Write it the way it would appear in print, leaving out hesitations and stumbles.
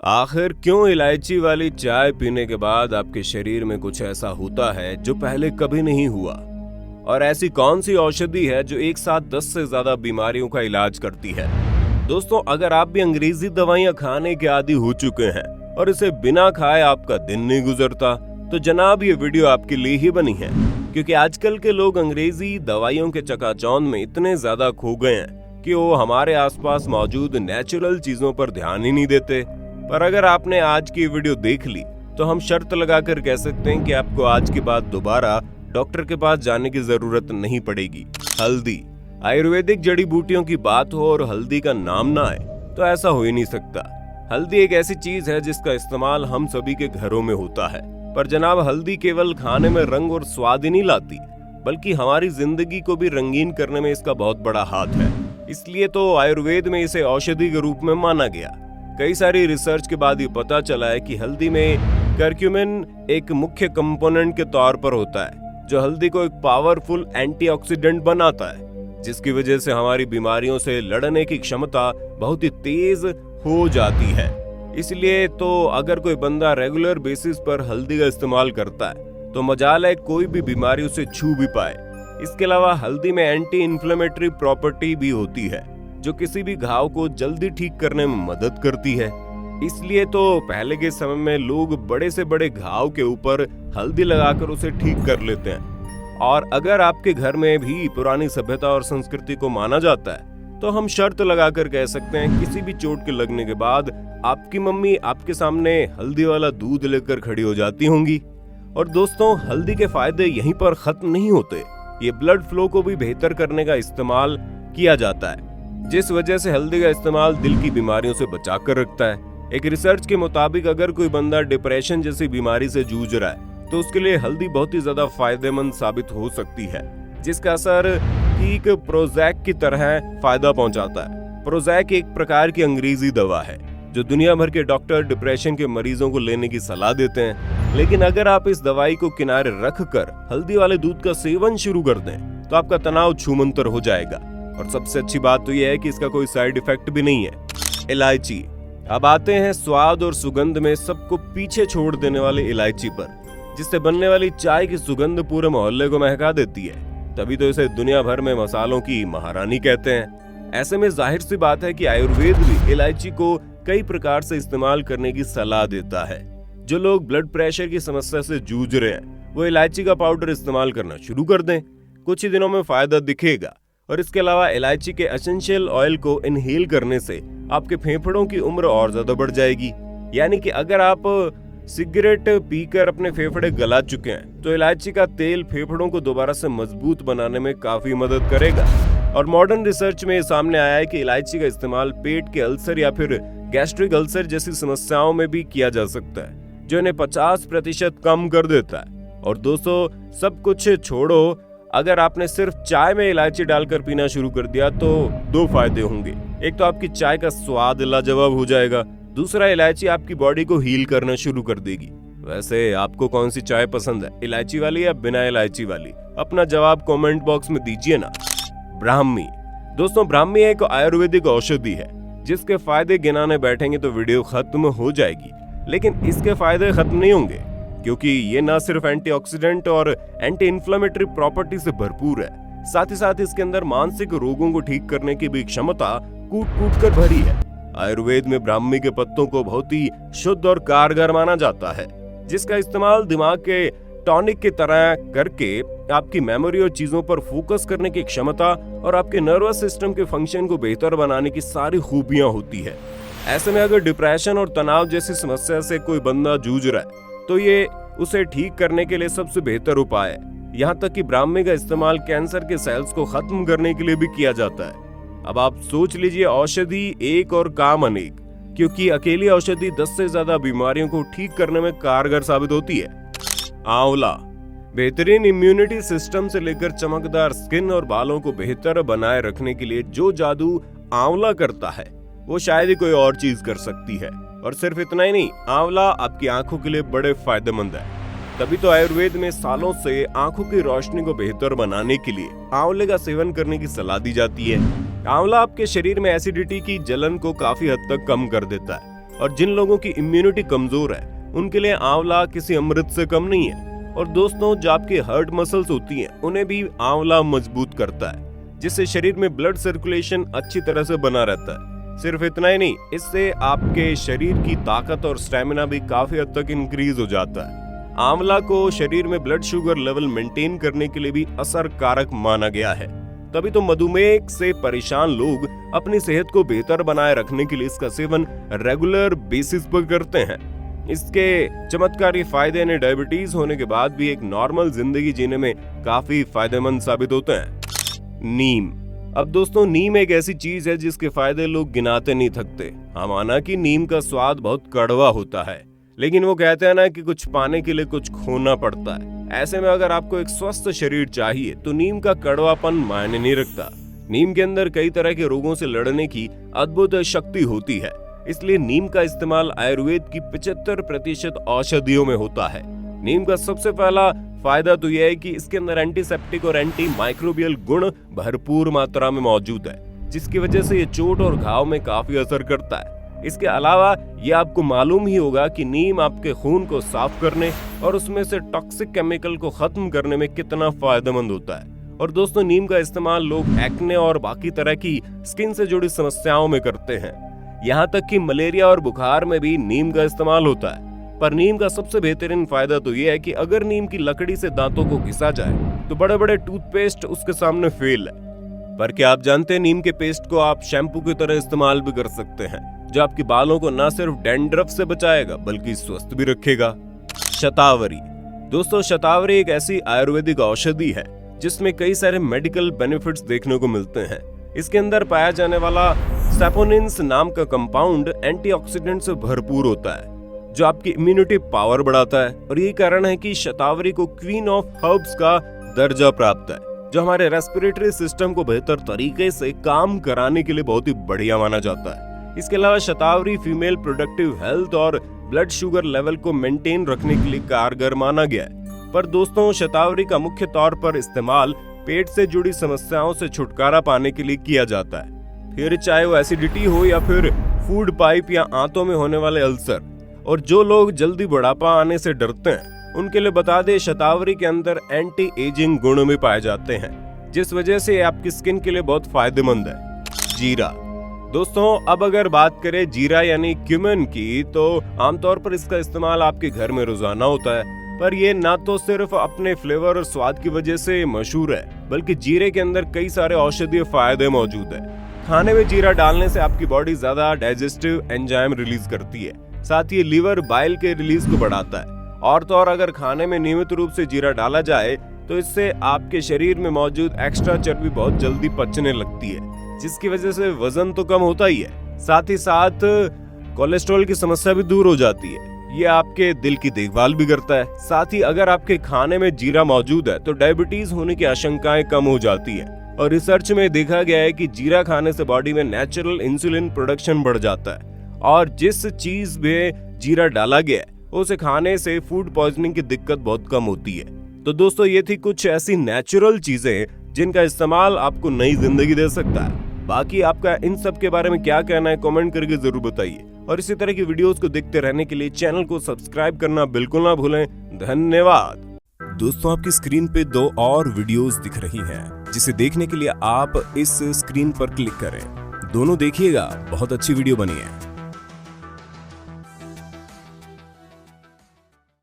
आखिर क्यों इलायची वाली चाय पीने के बाद आपके शरीर में कुछ ऐसा होता है जो पहले कभी नहीं हुआ? और ऐसी कौन सी औषधि है जो एक साथ 10 से ज्यादा बीमारियों का इलाज करती है? दोस्तों, अगर आप भी अंग्रेजी दवाइयां खाने के आदी हो चुके हैं और इसे बिना खाए आपका दिन नहीं गुजरता, तो जनाब ये वीडियो आपके लिए ही बनी है। क्योंकि आजकल के लोग अंग्रेजी दवाइयों के चकाचौंध में इतने ज्यादा खो गए हैं कि वो हमारे आसपास मौजूद नेचुरल चीजों पर ध्यान ही नहीं देते। पर अगर आपने आज की वीडियो देख ली तो हम शर्त लगाकर कह सकते हैं कि आपको आज के बाद दोबारा डॉक्टर के पास जाने की जरूरत नहीं पड़ेगी। हल्दी, आयुर्वेदिक जड़ी बूटियों की बात हो और हल्दी का नाम ना आए तो ऐसा हो ही नहीं सकता। हल्दी एक ऐसी चीज है जिसका इस्तेमाल हम सभी के घरों में होता है। पर जनाब, हल्दी केवल खाने में रंग और स्वाद ही नहीं लाती, बल्कि हमारी जिंदगी को भी रंगीन करने में इसका बहुत बड़ा हाथ है। इसलिए तो आयुर्वेद में इसे औषधि के रूप में माना गया। कई सारी रिसर्च के बाद ये पता चला है कि हल्दी में करक्यूमिन एक मुख्य कंपोनेंट के तौर पर होता है, जो हल्दी को एक पावरफुल एंटीऑक्सीडेंट बनाता है, जिसकी वजह से हमारी बीमारियों से लड़ने की क्षमता बहुत ही तेज हो जाती है। इसलिए तो अगर कोई बंदा रेगुलर बेसिस पर हल्दी का इस्तेमाल करता है तो मजाल है कोई भी बीमारी उसे छू भी पाए। इसके अलावा हल्दी में एंटी इन्फ्लेमेटरी प्रॉपर्टी भी होती है, जो किसी भी घाव को जल्दी ठीक करने में मदद करती है। इसलिए तो पहले के समय में लोग बड़े से बड़े घाव के ऊपर हल्दी लगाकर उसे ठीक कर लेते हैं। और अगर आपके घर में भी पुरानी सभ्यता और संस्कृति को माना जाता है तो हम शर्त लगाकर कह सकते हैं किसी भी चोट के लगने के बाद आपकी मम्मी आपके सामने हल्दी वाला दूध लेकर खड़ी हो जाती होंगी। और दोस्तों, हल्दी के फायदे यहीं पर खत्म नहीं होते। ये ब्लड फ्लो को भी बेहतर करने का इस्तेमाल किया जाता है, जिस वजह से हल्दी का इस्तेमाल दिल की बीमारियों से बचा कर रखता है। एक रिसर्च के मुताबिक अगर कोई बंदा डिप्रेशन जैसी बीमारी से जूझ रहा है तो उसके लिए हल्दी बहुत ही ज्यादा फायदेमंद साबित हो सकती है, जिसका असर ठीक प्रोजैक की तरह फायदा पहुंचाता है। प्रोजैक एक प्रकार की अंग्रेजी दवा है जो दुनिया भर के डॉक्टर डिप्रेशन के मरीजों को लेने की सलाह देते हैं। लेकिन अगर आप इस दवाई को किनारे रखकर हल्दी वाले दूध का सेवन शुरू कर दें तो आपका तनाव छूमंतर हो जाएगा। और सबसे अच्छी बात तो यह है कि इसका कोई साइड इफेक्ट भी नहीं है। इलायची। अब आते हैं स्वाद और सुगंध में सबको पीछे छोड़ देने वाले इलायची पर, जिससे बनने वाली चाय की सुगंध पूरे मोहल्ले को महका देती है। तभी तो इसे दुनिया भर में मसालों की महारानी कहते हैं। ऐसे में जाहिर सी बात है कि आयुर्वेद भी इलायची को कई प्रकार से इस्तेमाल करने की सलाह देता है। जो लोग ब्लड प्रेशर की समस्या से जूझ रहे हैं वो इलायची का पाउडर इस्तेमाल करना शुरू कर दें, कुछ ही दिनों में फायदा दिखेगा। और इसके अलावा इलायची के एसेंशियल ऑयल को इनहेल करने से आपके फेफड़ों की उम्र और ज्यादा बढ़ जाएगी। यानी कि अगर आप सिगरेट पीकर अपने फेफड़े गला चुके हैं तो इलायची का तेल फेफड़ों को दोबारा से मजबूत बनाने में काफी मदद करेगा। और मॉडर्न रिसर्च में सामने आया है कि इलायची का इस्तेमाल पेट के अल्सर या फिर गैस्ट्रिक अल्सर जैसी समस्याओं में भी किया जा सकता है, जो इन्हें 50% कम कर देता है। और दोस्तों, सब कुछ छोड़ो, अगर आपने सिर्फ चाय में इलायची डालकर पीना शुरू कर दिया तो 2 फायदे होंगे। एक तो आपकी चाय का स्वाद लाजवाब हो जाएगा, दूसरा इलायची आपकी बॉडी को हील करना शुरू कर देगी। वैसे आपको कौन सी चाय पसंद है, इलायची वाली या बिना इलायची वाली? अपना जवाब कमेंट बॉक्स में दीजिए ना। ब्राह्मी। दोस्तों, ब्राह्मी एक आयुर्वेदिक औषधि है जिसके फायदे गिनाने बैठेंगे तो वीडियो खत्म हो जाएगी। लेकिन इसके फायदे खत्म नहीं होंगे, क्योंकि ये न सिर्फ एंटीऑक्सीडेंट और एंटी इन्फ्लेमेटरी प्रॉपर्टी से भरपूर है, साथ ही साथ इसके अंदर मानसिक रोगों को ठीक करने की भी क्षमता कूट कूट कर भरी है। आयुर्वेद में ब्राह्मी के पत्तों को बहुत ही शुद्ध और कारगर माना जाता है, जिसका इस्तेमाल दिमाग के टॉनिक की तरह करके आपकी मेमोरी और चीजों पर फोकस करने की क्षमता और आपके नर्वस सिस्टम के फंक्शन को बेहतर बनाने की सारी खूबियां होती है। ऐसे में अगर डिप्रेशन और तनाव जैसी समस्या से कोई बंदा जूझ रहा है तो ये उसे ठीक करने के लिए सबसे बेहतर उपाय है। यहाँ तक कि ब्राह्मी का इस्तेमाल कैंसर के सेल्स को खत्म करने के लिए भी किया जाता है। अब आप सोच लीजिए, औषधि एक और काम अनेक, क्योंकि अकेली औषधि 10 से ज्यादा बीमारियों को ठीक करने में कारगर साबित होती है। आंवला। बेहतरीन इम्यूनिटी सिस्टम से लेकर चमकदार स्किन और बालों को बेहतर बनाए रखने के लिए जो जादू आंवला करता है वो शायद ही कोई और चीज कर सकती है। और सिर्फ इतना ही नहीं, आंवला आपकी आंखों के लिए बड़े फायदेमंद है। तभी तो आयुर्वेद में सालों से आंखों की रोशनी को बेहतर बनाने के लिए आंवले का सेवन करने की सलाह दी जाती है। आंवला आपके शरीर में एसिडिटी की जलन को काफी हद तक कम कर देता है। और जिन लोगों की इम्यूनिटी कमजोर है उनके लिए आंवला किसी अमृत से कम नहीं है। और दोस्तों, जो आपके हार्ट मसल्स होती हैं उन्हें भी आंवला मजबूत करता है, जिससे शरीर में ब्लड सर्कुलेशन अच्छी तरह से बना रहता है। सिर्फ इतना ही नहीं, इससे आपके शरीर की ताकत और स्टेमिना भी काफी हद तक इंक्रीज हो जाता है। आंवला को शरीर में ब्लड शुगर लेवल मेंटेन करने के लिए भी असरकारक माना गया है। तभी तो मधुमेह से परेशान लोग अपनी सेहत को बेहतर बनाए रखने के लिए इसका सेवन रेगुलर बेसिस पर करते हैं। इसके चमत्कारी फायदे ने डायबिटीज होने के बाद भी एक नॉर्मल जिंदगी जीने में काफी फायदेमंद साबित होते हैं। नीम। अब दोस्तों, नीम एक ऐसी चीज है जिसके फायदे लोग गिनाते नहीं थकते। हाँ, माना कि नीम का स्वाद बहुत कड़वा होता है, लेकिन वो कहते हैं ना कि कुछ पाने के लिए कुछ खोना पड़ता है। ऐसे में अगर आपको एक स्वस्थ शरीर चाहिए तो नीम का कड़वापन मायने नहीं रखता। नीम के अंदर कई तरह के रोगों से लड़ने की अद्भुत शक्ति होती है, इसलिए नीम का इस्तेमाल आयुर्वेद की 75% औषधियों में होता है। नीम का सबसे पहला फायदा तो यह है कि इसके अंदर एंटीसेप्टिक और एंटी माइक्रोबियल गुण भरपूर मात्रा में मौजूद है, जिसकी वजह से ये चोट और घाव में काफी असर करता है। इसके अलावा ये आपको मालूम ही होगा कि नीम आपके खून को साफ करने और उसमें से टॉक्सिक केमिकल को खत्म करने में कितना फायदेमंद होता है। और दोस्तों, नीम का इस्तेमाल लोग एक्ने और बाकी तरह की स्किन से जुड़ी समस्याओं में करते हैं। यहाँ तक कि मलेरिया और बुखार में भी नीम का इस्तेमाल होता है। पर नीम का सबसे बेहतरीन फायदा तो यह है कि अगर नीम की लकड़ी से दांतों को घिसा जाए तो बड़े बड़े टूथपेस्ट उसके सामने फेल है। पर क्या आप जानते हैं, नीम के पेस्ट को आप शैम्पू की तरह इस्तेमाल भी कर सकते हैं, जो आपके बालों को न सिर्फ डैंड्रफ से बचाएगा बल्कि स्वस्थ भी रखेगा। शतावरी। दोस्तों, शतावरी एक ऐसी आयुर्वेदिक औषधि है जिसमें कई सारे मेडिकल बेनिफिट्स देखने को मिलते हैं। इसके अंदर पाया जाने वाला सैपोनिन्स नाम का कंपाउंड एंटीऑक्सीडेंट से भरपूर होता है, जो आपकी इम्यूनिटी पावर बढ़ाता है। और यही कारण है कि शतावरी को क्वीन ऑफ हर्ब्स का दर्जा प्राप्त है, जो हमारे रेस्पिरेटरी सिस्टम को बेहतर तरीके से काम कराने के लिए बहुत ही बढ़िया माना जाता है। इसके अलावा शतावरी फीमेल प्रोडक्टिव हेल्थ और ब्लड शुगर लेवल को मेंटेन रखने के लिए कारगर माना गया है। पर दोस्तों, शतावरी का मुख्य तौर पर इस्तेमाल पेट से जुड़ी समस्याओं से छुटकारा पाने के लिए किया जाता है, फिर चाहे वो एसिडिटी हो या फिर फूड पाइप या आंतों में होने वाले अल्सर। और जो लोग जल्दी बुढ़ापा आने से डरते हैं उनके लिए बता दें, शतावरी के अंदर एंटी एजिंग गुण भी पाए जाते हैं, जिस वजह से आपकी स्किन के लिए बहुत फायदेमंद है। जीरा। दोस्तों, अब अगर बात करें जीरा यानी क्यूमिन की, तो आमतौर पर इसका इस्तेमाल आपके घर में रोजाना होता है। पर ये ना तो सिर्फ अपने फ्लेवर और स्वाद की वजह से मशहूर है, बल्कि जीरे के अंदर कई सारे औषधीय फायदे मौजूद है। खाने में जीरा डालने से आपकी बॉडी ज्यादा डाइजेस्टिव एंजाइम रिलीज करती है, साथ ही लीवर बाइल के रिलीज को बढ़ाता है। और तो और अगर खाने में नियमित रूप से जीरा डाला जाए तो इससे आपके शरीर में मौजूद एक्स्ट्रा चर्बी बहुत जल्दी पचने लगती है, जिसकी वजह से वजन तो कम होता ही है, साथ ही साथ कोलेस्ट्रॉल की समस्या भी दूर हो जाती है। ये आपके दिल की देखभाल भी करता है। साथ ही अगर आपके खाने में जीरा मौजूद है तो डायबिटीज होने की आशंकाएं कम हो जाती है। और रिसर्च में देखा गया है कि जीरा खाने से बॉडी में नेचुरल इंसुलिन प्रोडक्शन बढ़ जाता है। और जिस चीज में जीरा डाला गया है उसे खाने से फूड पॉइजनिंग की दिक्कत बहुत कम होती है। तो दोस्तों, ये थी कुछ ऐसी नेचुरल चीजें जिनका इस्तेमाल आपको नई जिंदगी दे सकता है। बाकी आपका इन सब के बारे में क्या कहना है, कमेंट करके जरूर बताइए। और इसी तरह की वीडियोस को देखते रहने के लिए चैनल को सब्सक्राइब करना बिल्कुल ना भूलें। धन्यवाद। दोस्तों, आपकी स्क्रीन पे 2 और वीडियोस दिख रही हैं, जिसे देखने के लिए आप इस स्क्रीन पर क्लिक करें। दोनों देखिएगा, बहुत अच्छी वीडियो बनी है।